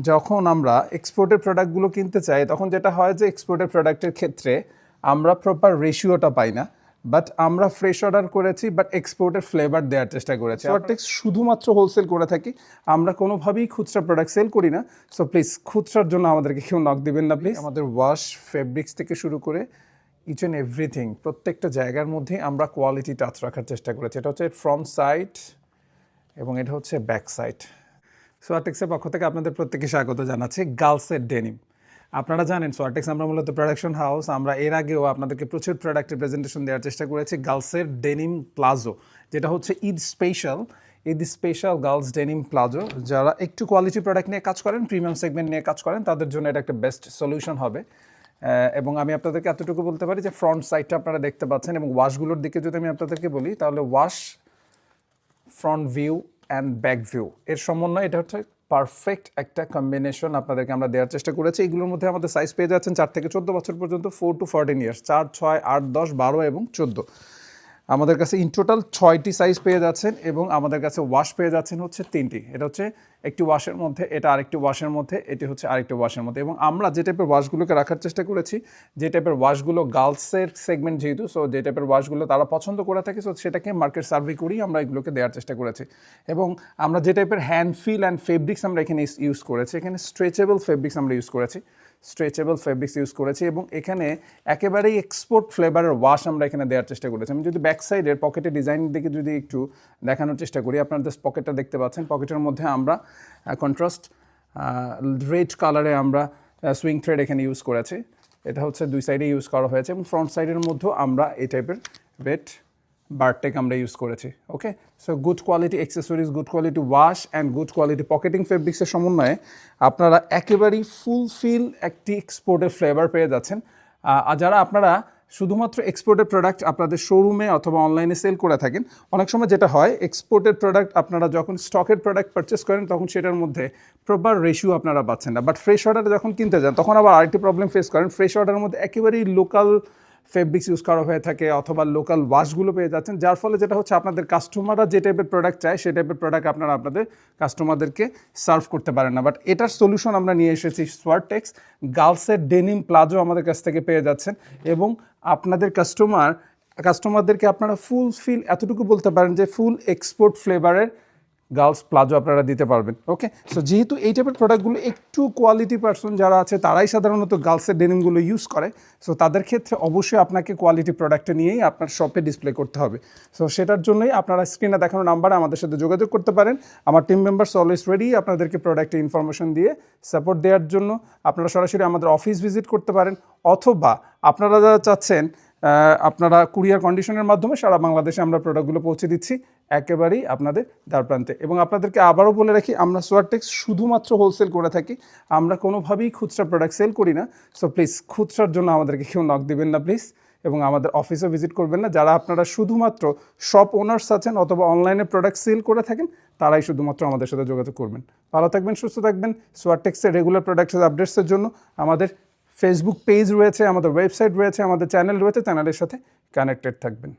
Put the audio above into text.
যখন আমরা এক্সপোর্টের প্রোডাক্টগুলো কিনতে চাই তখন যেটা হয় যে এক্সপোর্টের প্রোডাক্টের ক্ষেত্রে আমরা প্রপার রেশিওটা পাই না, বাট আমরা ফ্রেশ অর্ডার করেছি বাট এক্সপোর্টের ফ্লেভার দেওয়ার চেষ্টা করেছি। সোয়ারটেক্স শুধুমাত্র হোলসেল করে থাকি, আমরা কোনোভাবেই খুচরা প্রোডাক্ট সেল করি না। সো প্লিজ খুচরার জন্য আমাদেরকে কেউ নক দিবেন না প্লিজ। আমাদের ওয়াশ, ফেব্রিক্স থেকে শুরু করে ইচ অ্যান্ড এভরিথিং প্রত্যেকটা জায়গার মধ্যে আমরা কোয়ালিটি টাচ রাখার চেষ্টা করেছি। এটা হচ্ছে ফ্রন্ট সাইড এবং এটা হচ্ছে ব্যাক সাইড। সোয়ারটেক্সের পক্ষ থেকে আপনাদের প্রত্যেককে স্বাগত জানাচ্ছি। গার্লসের ডেনিম, আপনারা জানেন সোয়ারটেক্স আমরা মূলত প্রোডাকশন হাউস। আমরা এর আগেও আপনাদেরকে প্রচুর প্রোডাক্টের প্রেজেন্টেশন দেওয়ার চেষ্টা করেছি। গার্লসের ডেনিম প্লাজো, যেটা হচ্ছে Eid special girls denim palazzo. যারা একটু কোয়ালিটি প্রোডাক্ট নিয়ে কাজ করেন, প্রিমিয়াম সেগমেন্ট নিয়ে কাজ করেন, তাদের জন্য এটা একটা বেস্ট সলিউশন হবে। এবং আমি আপনাদেরকে এতটুকু বলতে পারি যে ফ্রন্ট সাইডটা আপনারা দেখতে পাচ্ছেন, এবং ওয়াশগুলোর দিকে যদি আমি আপনাদেরকে বলি তাহলে wash, front view and back view এর সমন্বয় এটা হচ্ছে পারফেক্ট একটা কম্বিনেশন আপনাদেরকে আমরা দেওয়ার চেষ্টা করেছি। এগুলোর মধ্যে আমাদের সাইজ পেয়ে যাচ্ছেন 4 থেকে 14 বছর পর্যন্ত, 4 to 14 ইয়ার্স, 4, 6, 8, 10, 12 এবং 14। আমাদের কাছে ইন টোটাল 6টি সাইজ পেয়ে যাচ্ছেন, এবং আমাদের কাছে ওয়াশ পেয়ে যাচ্ছেন হচ্ছে 3টি। এটা হচ্ছে একটি ওয়াশের মধ্যে, এটা আরেকটি ওয়াশের মধ্যে, এটি হচ্ছে আরেকটি ওয়াশের মধ্যে। এবং আমরা যে টাইপের ওয়াশগুলোকে রাখার চেষ্টা করেছি, যে টাইপের ওয়াশগুলো গার্লসের সেগমেন্ট যেহেতু, সো যে টাইপের ওয়াশগুলো তারা পছন্দ করে থাকে, সো সেটাকে মার্কেট সার্ভে করেই আমরা এগুলোকে দেওয়ার চেষ্টা করেছি। এবং আমরা যে টাইপের হ্যান্ড ফিল অ্যান্ড ফেব্রিক্স আমরা এখানে ইউজ করেছি, এখানে স্ট্রেচেবল ফেব্রিক্স আমরা ইউজ করেছি, এবং এখানে একেবারেই এক্সপোর্ট ফ্লেভারের ওয়াশ আমরা এখানে দেওয়ার চেষ্টা করেছি। আমি যদি ব্যাক সাইডের পকেটের ডিজাইন দিকে যদি একটু দেখানোর চেষ্টা করি, আপনারা জাস্ট পকেটটা দেখতে পাচ্ছেন। পকেটের মধ্যে আমরা কন্ট্রাস্ট রেড কালারে আমরা সুইং থ্রেড এখানে ইউজ করেছি। এটা হচ্ছে দুই সাইডে ইউজ করা হয়েছে, এবং ফ্রন্ট সাইডের মধ্যেও আমরা এই টাইপের রেড বারটেক আমরা ইউজ করেছি। Okay, so good quality accessories, good quality wash and good quality pocketing ফেব্রিক্সের সমন্বয়ে আপনারা একেবারেই ফুলফিল একটি এক্সপোর্টের ফ্লেভার পেয়ে যাচ্ছেন। আর যারা আপনারা শুধুমাত্র এক্সপোর্টের প্রোডাক্ট আপনাদের শোরুমে অথবা অনলাইনে সেল করে থাকেন, অনেক সময় যেটা হয় এক্সপোর্টের প্রোডাক্ট আপনারা যখন স্টকের প্রোডাক্ট পারচেস করেন তখন সেটার মধ্যে প্রপার রেশিও আপনারা পাচ্ছেন না, বাট ফ্রেশ অর্ডারে যখন কিনতে যান তখন আবার আরেকটি প্রবলেম ফেস করেন। ফ্রেশ অর্ডারের মধ্যে একেবারেই লোকাল ফেব্রিক্স ইউজ করা হয়ে থাকে অথবা লোকাল ওয়াশগুলো পেয়ে যাচ্ছেন, যার ফলে যেটা হচ্ছে আপনাদের কাস্টমাররা যে টাইপের প্রোডাক্ট চায় সেই টাইপের প্রোডাক্ট আপনারা আপনাদের কাস্টমারদেরকে সার্ভ করতে পারেন না। বাট এটার সলিউশন আমরা নিয়ে এসেছি সোয়ারটেক্স। গার্লসের ডেনিম প্লাজো আমাদের কাছ থেকে পেয়ে যাচ্ছেন, এবং আপনাদের কাস্টমারদেরকে আপনারা ফুলফিল এতটুকু বলতে পারেন যে ফুল এক্সপোর্ট ফ্লেভারের গার্লস প্লাজো আপনারা দিতে পারবেন। ওকে, সো যেহেতু এই টাইপের প্রোডাক্টগুলো একটু কোয়ালিটি পার্সন যারা আছে তারাই সাধারণত গার্লসের ডেনিমগুলো ইউজ করে, সো তাদের ক্ষেত্রে অবশ্যই আপনাকে কোয়ালিটি প্রোডাক্টটা নিয়েই আপনার শপে ডিসপ্লে করতে হবে। সো সেটার জন্যই আপনারা স্ক্রিনে দেখানো নাম্বারে আমাদের সাথে যোগাযোগ করতে পারেন। আমার টিম মেম্বার্স অলওয়েজ রেডি আপনাদেরকে প্রোডাক্টের ইনফরমেশন দিয়ে সাপোর্ট দেওয়ার জন্য। আপনারা সরাসরি আমাদের অফিস ভিজিট করতে পারেন, অথবা আপনারা যারা চাচ্ছেন আপনারা কুরিয়ার কন্ডিশনের মাধ্যমে সারা বাংলাদেশে আমরা প্রোডাক্টগুলো পৌঁছে দিচ্ছি একেবারেই আপনাদের দ্বারপ্রান্তে। এবং আপনাদেরকে আবারও বলে রাখি, আমরা সোয়ারটেক্স শুধুমাত্র হোলসেল করে থাকি, আমরা কোনোভাবেই খুচরা প্রোডাক্ট সেল করি না। সো প্লিজ খুচরার জন্য আমাদেরকে কেউ নক দিবেন না প্লিজ, এবং আমাদের অফিসও ভিজিট করবেন না। যারা আপনারা শুধুমাত্র শপ ওনার্স আছেন অথবা অনলাইনে প্রোডাক্ট সেল করে থাকেন তারাই শুধুমাত্র আমাদের সাথে যোগাযোগ করবেন। ভালো থাকবেন, সুস্থ থাকবেন। সোয়ারটেক্সের রেগুলার প্রোডাক্টের আপডেটসের জন্য আমাদের ফেসবুক পেজ রয়েছে, আমাদের ওয়েবসাইট রয়েছে, আমাদের চ্যানেল রয়েছে, চ্যানেলের সাথে কানেক্টেড থাকবেন।